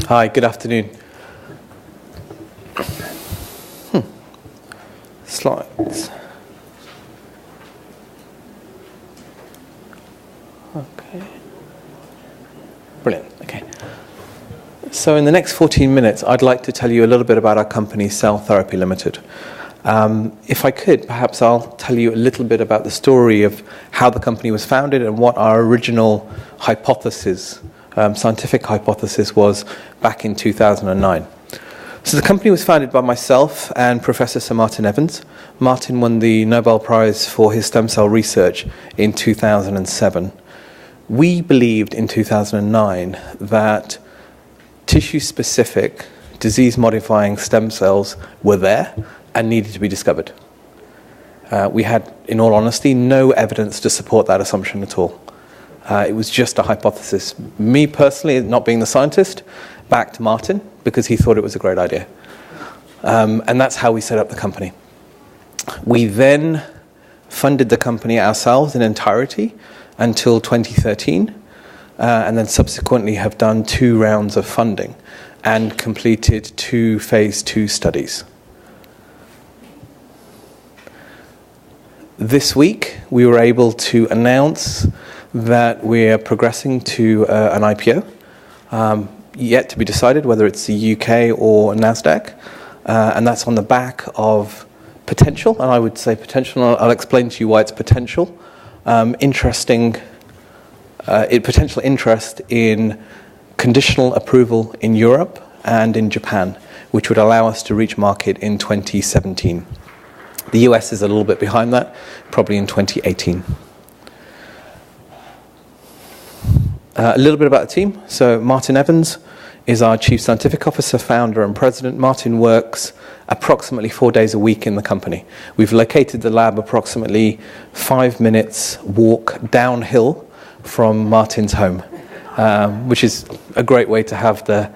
Hi, good afternoon. Slides. Okay. Brilliant. Okay. So in the next 14 minutes, I'd like to tell you a little bit about our company, Cell Therapy Limited. If I could, perhaps I'll tell you a little bit about the story of how the company was founded and what our original hypothesis, scientific hypothesis, was back in 2009. So the company was founded by myself and Professor Sir Martin Evans. Martin won the Nobel Prize for his stem cell research in 2007. We believed in 2009 that tissue-specific, disease-modifying stem cells were there and needed to be discovered. We had, in all honesty, no evidence to support that assumption at all. It was just a hypothesis. Me personally, not being the scientist, backed Martin because he thought it was a great idea. And that's how we set up the company. We then funded the company ourselves in entirety until 2013, and then subsequently have done 2 rounds of funding and completed 2 phase 2 studies. This week, we were able to announce that we're progressing to an IPO, yet to be decided whether it's the UK or NASDAQ, and that's on the back of potential, and I would say potential, I'll explain to you why it's potential, potential interest in conditional approval in Europe and in Japan, which would allow us to reach market in 2017. The US is a little bit behind that, probably in 2018. A little bit about the team. So Martin Evans is our Chief Scientific Officer, Founder and President. Martin works approximately 4 days a week in the company. We've located the lab approximately 5 minutes walk downhill from Martin's home, which is a great way to have the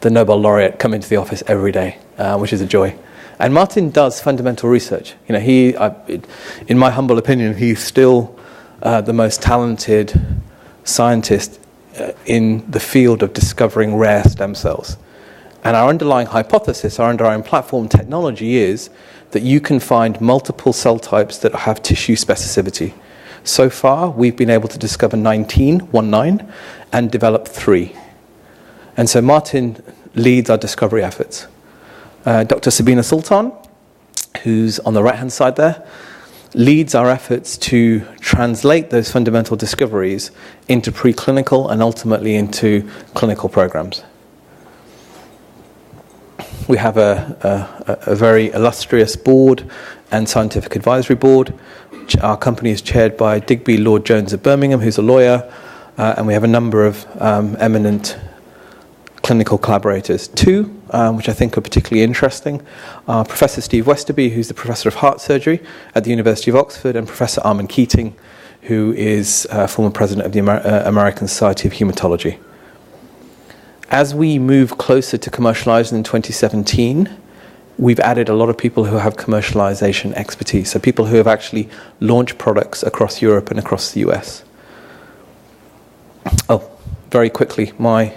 Nobel Laureate come into the office every day, which is a joy. And Martin does fundamental research. You know, in my humble opinion, he's still the most talented scientist in the field of discovering rare stem cells. And our underlying hypothesis, our underlying platform technology is that you can find multiple cell types that have tissue specificity. So far, we've been able to discover 19, and develop 3. And so Martin leads our discovery efforts. Dr. Sabina Sultan, who's on the right-hand side there, leads our efforts to translate those fundamental discoveries into preclinical and ultimately into clinical programs. We have a very illustrious board and scientific advisory board. Our company is chaired by Digby Lord Jones of Birmingham, who's a lawyer, and we have a number of eminent clinical collaborators. 2, which I think are particularly interesting, are Professor Steve Westerby, who's the Professor of Heart Surgery at the University of Oxford, and Professor Armin Keating, who is former President of the American Society of Hematology. As we move closer to commercializing in 2017, we've added a lot of people who have commercialization expertise, so people who have actually launched products across Europe and across the US. Oh, very quickly, my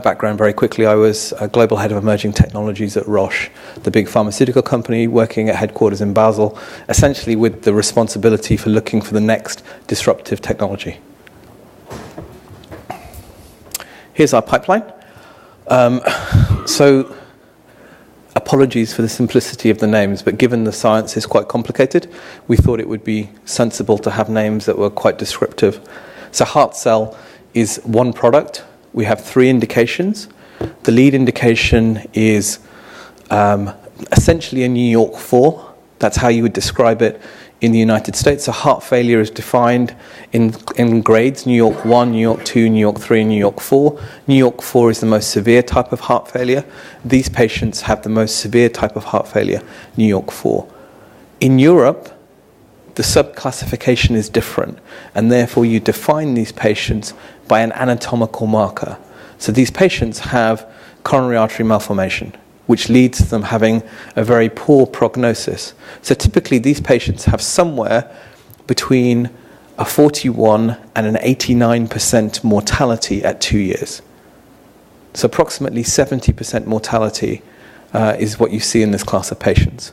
background very quickly, I was a global head of emerging technologies at Roche, the big pharmaceutical company working at headquarters in Basel, essentially with the responsibility for looking for the next disruptive technology. Here's our pipeline. So apologies for the simplicity of the names, but given the science is quite complicated, we thought it would be sensible to have names that were quite descriptive. So HeartcelTM is one product. We have 3 indications. The lead indication is essentially a New York 4. That's how you would describe it in the United States. So heart failure is defined in grades, New York 1, New York 2, New York 3, and New York 4. New York 4 is the most severe type of heart failure. These patients have the most severe type of heart failure, New York 4. In Europe, the subclassification is different, and therefore you define these patients by an anatomical marker. So these patients have coronary artery malformation, which leads to them having a very poor prognosis. So typically these patients have somewhere between a 41 and an 89% mortality at 2 years. So approximately 70% mortality is what you see in this class of patients.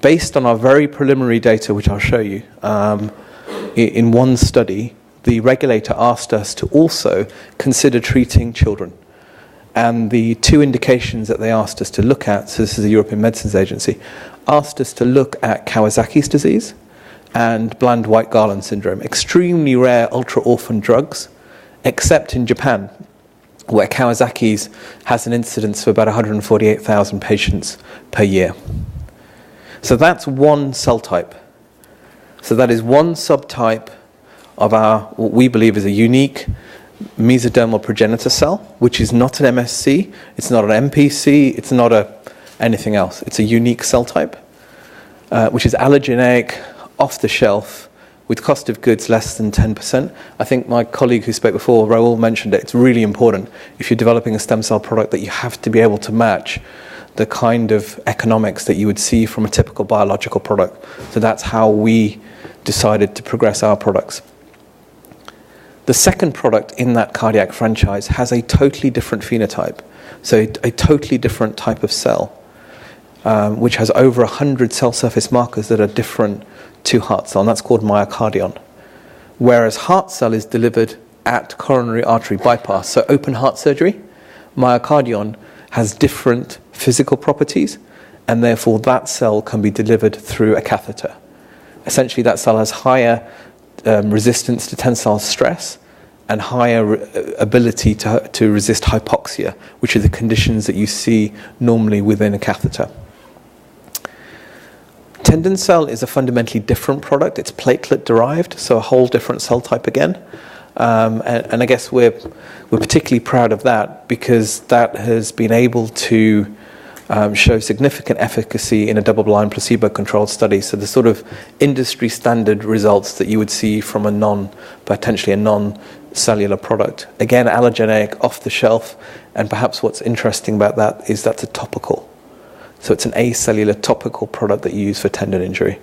Based on our very preliminary data, which I'll show you, in one study, the regulator asked us to also consider treating children. And the two indications that they asked us to look at, so this is the European Medicines Agency, asked us to look at Kawasaki's disease and bland white garland syndrome, extremely rare ultra-orphan drugs, except in Japan, where Kawasaki's has an incidence of about 148,000 patients per year. So that's one cell type. So that is one subtype of our, what we believe is a unique mesodermal progenitor cell, which is not an MSC, it's not an MPC, it's not anything else. It's a unique cell type, which is allogeneic, off the shelf, with cost of goods less than 10%. I think my colleague who spoke before, Raul, mentioned it. It's really important if you're developing a stem cell product that you have to be able to match the kind of economics that you would see from a typical biological product. So that's how we decided to progress our products. The second product in that cardiac franchise has a totally different phenotype, so a totally different type of cell, which has over 100 cell surface markers that are different to heart cell, and that's called myocardion. Whereas heart cell is delivered at coronary artery bypass, so open heart surgery, myocardion has different physical properties, and therefore that cell can be delivered through a catheter. Essentially, that cell has higher resistance to tensile stress and higher ability to resist hypoxia, which are the conditions that you see normally within a catheter. Tendon cell is a fundamentally different product. It's platelet derived, so a whole different cell type again. And I guess we're particularly proud of that because that has been able to show significant efficacy in a double-blind placebo-controlled study. So the sort of industry standard results that you would see from potentially a non-cellular product. Again, allogeneic, off the shelf, and perhaps what's interesting about that is that's a topical. So it's an acellular topical product that you use for tendon injury.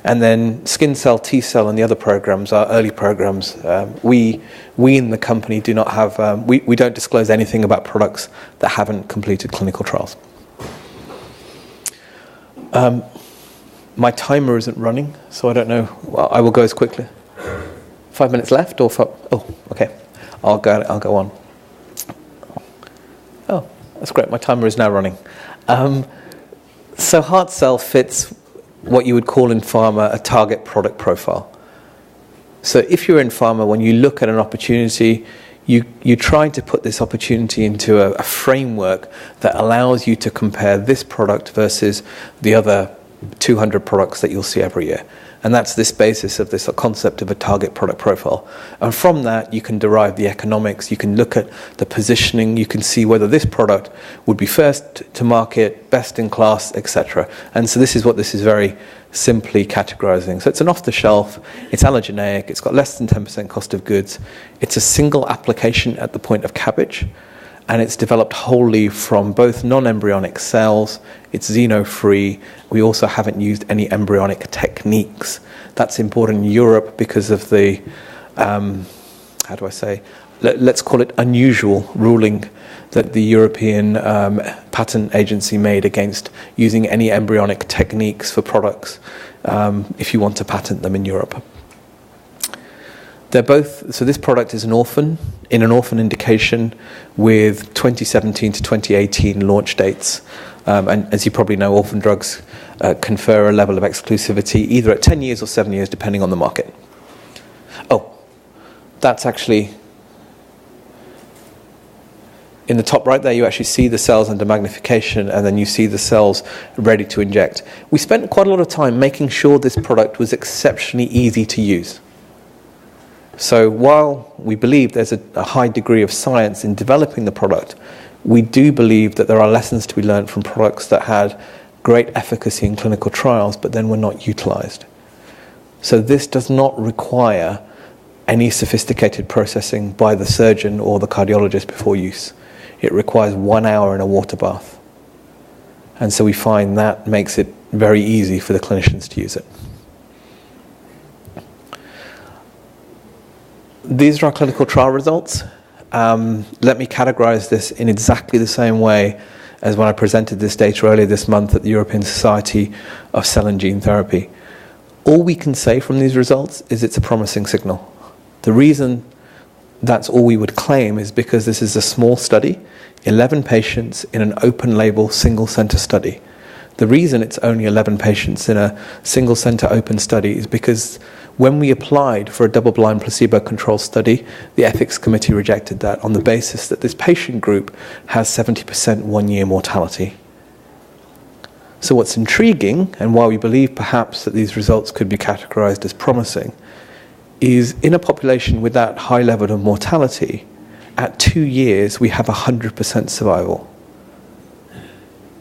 And then skin cell, T cell, and the other programs, our early programs, we in the company do not have, we don't disclose anything about products that haven't completed clinical trials. My timer isn't running, so I don't know. Well, I will go as quickly. 5 minutes left, or okay. I'll go on. Oh, that's great. My timer is now running. So heart cell fits what you would call in pharma a target product profile. So if you're in pharma, when you look at an opportunity, you try to put this opportunity into a framework that allows you to compare this product versus the other 200 products that you'll see every year. And that's this basis of this concept of a target product profile. And from that, you can derive the economics, you can look at the positioning, you can see whether this product would be first to market, best in class, etc. And so this is what this is very simply categorizing. So it's an off-the-shelf, it's allogeneic, it's got less than 10% cost of goods, it's a single application at the point of cabbage, and it's developed wholly from both non-embryonic cells, it's xeno-free, we also haven't used any embryonic techniques. That's important in Europe because of the, let's call it unusual ruling that the European Patent Agency made against using any embryonic techniques for products if you want to patent them in Europe. They're both, so this product is an orphan indication with 2017 to 2018 launch dates. And as you probably know, orphan drugs confer a level of exclusivity either at 10 years or 7 years, depending on the market. Oh, that's actually, in the top right there, you actually see the cells under magnification, and then you see the cells ready to inject. We spent quite a lot of time making sure this product was exceptionally easy to use. So while we believe there's a high degree of science in developing the product, we do believe that there are lessons to be learned from products that had great efficacy in clinical trials, but then were not utilized. So this does not require any sophisticated processing by the surgeon or the cardiologist before use. It requires 1 hour in a water bath. And so we find that makes it very easy for the clinicians to use it. These are our clinical trial results. let me categorize this in exactly the same way as when I presented this data earlier this month at the European Society of Cell and Gene Therapy. All we can say from these results is it's a promising signal. The reason that's all we would claim is because this is a small study, 11 patients in an open-label, single-center study. The reason it's only 11 patients in a single-center open study is because when we applied for a double-blind placebo-controlled study, the ethics committee rejected that on the basis that this patient group has 70% one-year mortality. So what's intriguing, and why we believe perhaps that these results could be categorized as promising, is in a population with that high level of mortality, at 2 years we have 100% survival.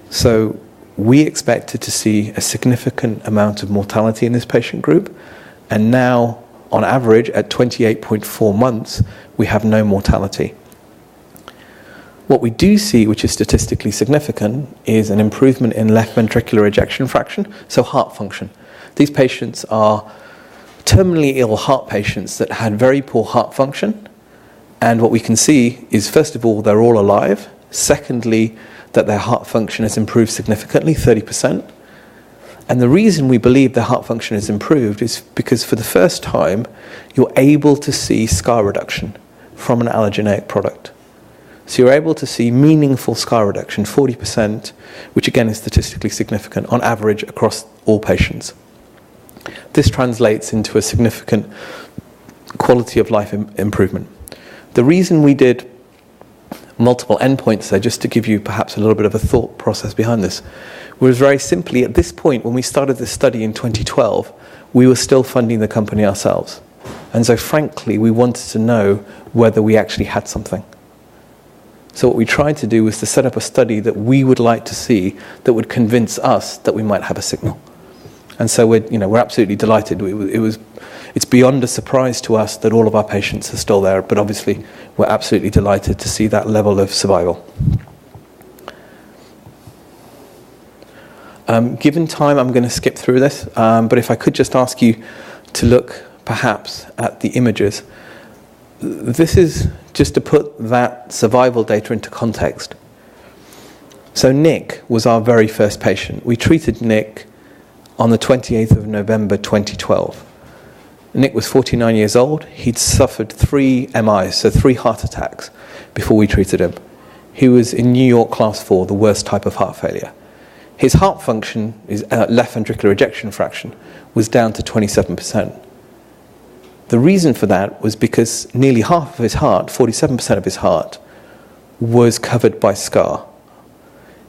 So we expected to see a significant amount of mortality in this patient group, and now, on average, at 28.4 months, we have no mortality. What we do see, which is statistically significant, is an improvement in left ventricular ejection fraction, so heart function. These patients are terminally ill heart patients that had very poor heart function, and what we can see is, first of all, they're all alive. Secondly, that their heart function has improved significantly, 30%. And the reason we believe their heart function has improved is because for the first time, you're able to see scar reduction from an allogeneic product. So you're able to see meaningful scar reduction, 40%, which again is statistically significant on average across all patients. This translates into a significant quality of life improvement. The reason we did multiple endpoints there, just to give you perhaps a little bit of a thought process behind this, was very simply, at this point, when we started this study in 2012, we were still funding the company ourselves. And so frankly, we wanted to know whether we actually had something. So what we tried to do was to set up a study that we would like to see that would convince us that we might have a signal. And so we're absolutely delighted. It's beyond a surprise to us that all of our patients are still there, but obviously we're absolutely delighted to see that level of survival. Given time, I'm going to skip through this, but if I could just ask you to look perhaps at the images. This is just to put that survival data into context. So Nick was our very first patient. We treated Nick on the 28th of November 2012. Nick was 49 years old. He'd suffered 3 MIs, so 3 heart attacks, before we treated him. He was in New York class 4, the worst type of heart failure. His heart function, his left ventricular ejection fraction, was down to 27%. The reason for that was because nearly half of his heart, 47% of his heart, was covered by scar.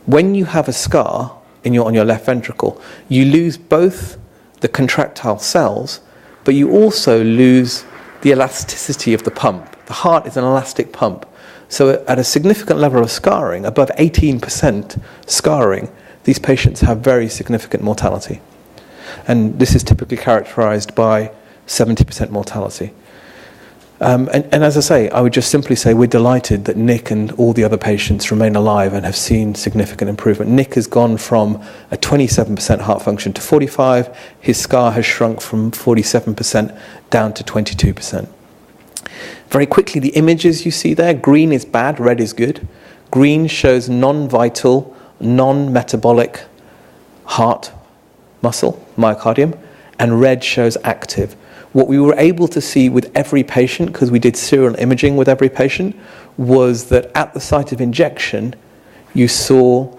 When you have a scar on your left ventricle, you lose both the contractile cells, but you also lose the elasticity of the pump. The heart is an elastic pump. So at a significant level of scarring, above 18% scarring, these patients have very significant mortality. And this is typically characterized by 70% mortality. And as I say, I would just simply say we're delighted that Nick and all the other patients remain alive and have seen significant improvement. Nick has gone from a 27% heart function to 45%. His scar has shrunk from 47% down to 22%. Very quickly, the images you see there, green is bad, red is good. Green shows non-vital, non-metabolic heart muscle, myocardium, and red shows active. What we were able to see with every patient, because we did serial imaging with every patient, was that at the site of injection, you saw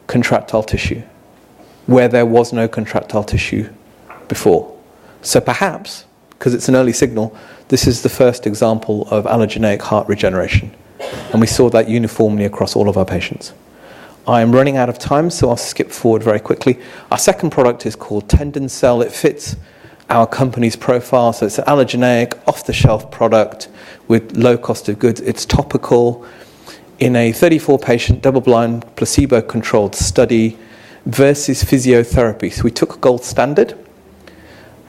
contractile tissue, where there was no contractile tissue before. So perhaps, because it's an early signal, this is the first example of allogeneic heart regeneration. And we saw that uniformly across all of our patients. I am running out of time, so I'll skip forward very quickly. Our second product is called Tendon Cell. It fits our company's profile, so it's an allogeneic, off-the-shelf product with low cost of goods. It's topical in a 34-patient, double-blind, placebo-controlled study versus physiotherapy. So we took a gold standard.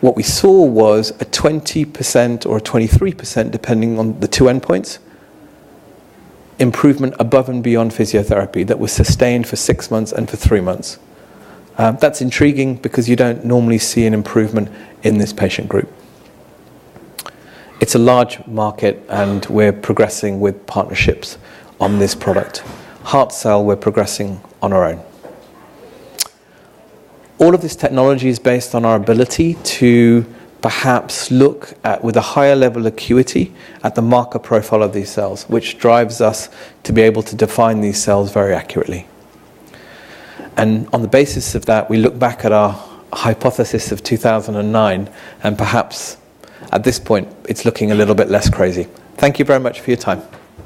What we saw was a 20% or a 23%, depending on the 2 endpoints, improvement above and beyond physiotherapy that was sustained for 6 months and for 3 months. That's intriguing because you don't normally see an improvement in this patient group. It's a large market, and we're progressing with partnerships on this product. HeartCell, we're progressing on our own. All of this technology is based on our ability to perhaps look at, with a higher level of acuity, at the marker profile of these cells, which drives us to be able to define these cells very accurately. And on the basis of that, we look back at our hypothesis of 2009, and perhaps at this point, it's looking a little bit less crazy. Thank you very much for your time.